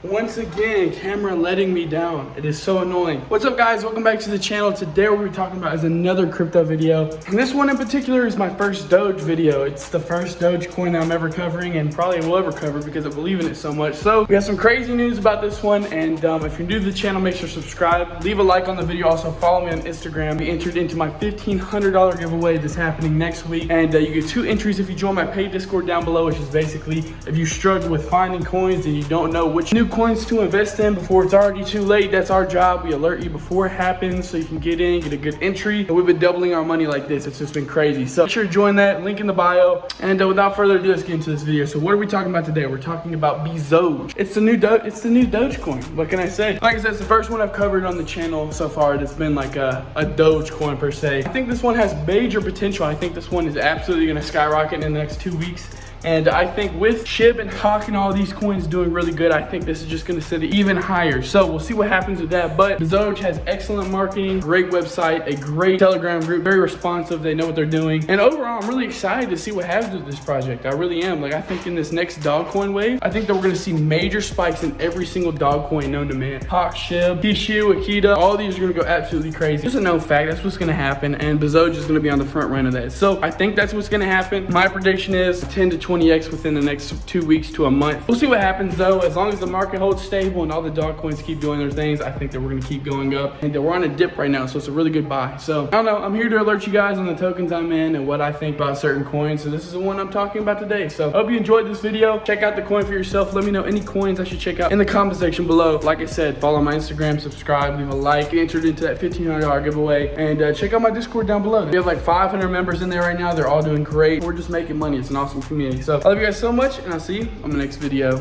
Once again, camera letting me down. It is so annoying. What's up guys, welcome back to the channel. Today what we're talking about is another crypto video. And this one in particular is my first Doge video. It's the first Doge coin that I'm ever covering and probably will ever cover because I believe in it so much. So we have some crazy news about this one. And if you're new to the channel, make sure to subscribe. Leave a like on the video. Also follow me on Instagram. Be entered into my $1,500 giveaway that's happening next week. And you get 2 entries if you join my paid Discord down below, which is basically if you struggle with finding coins and you don't know which new coins to invest in before it's already too late. That's our job. We alert you before it happens so you can get in, get a good entry. And we've been doubling our money like this. It's just been crazy. So make sure to join that, link in the bio. And without further ado, let's get into this video. So what are we talking about today? We're talking about BEZOGE. It's the new Dogecoin. What can I say? Like I said, it's the first one I've covered on the channel so far. It's been like a Dogecoin per se. I think this one has major potential. I think this one is absolutely going to skyrocket in the next 2 weeks. And I think with SHIB and Hawk and all these coins doing really good, I think this is just gonna set it even higher. So we'll see what happens with that. But BEZOGE has excellent marketing, great website, a great Telegram group, very responsive, they know what they're doing. And overall, I'm really excited to see what happens with this project. I really am. Like, I think in this next dog coin wave, I think that we're gonna see major spikes in every single dog coin known to man. Hawk, SHIB, Kishu, Akita, all these are gonna go absolutely crazy. It's a known fact, that's what's gonna happen. And BEZOGE is gonna be on the front run of that. So I think that's what's gonna happen. My prediction is 10 to 20x within the next 2 weeks to a month. We'll see what happens though. As long as the market holds stable and all the dog coins keep doing their things, I think that we're gonna keep going up. And we're on a dip right now, so it's a really good buy. So I don't know, I'm here to alert you guys on the tokens I'm in and what I think about certain coins. So this is the one I'm talking about today. So I hope you enjoyed this video. Check out the coin for yourself. Let me know any coins I should check out in the comment section below. Like I said, follow my Instagram, subscribe, leave a like, get entered into that $1,500 giveaway, and check out my Discord down below. We have like 500 members in there right now. They're all doing great. We're just making money. It's an awesome community. So I love you guys so much, and I'll see you on the next video.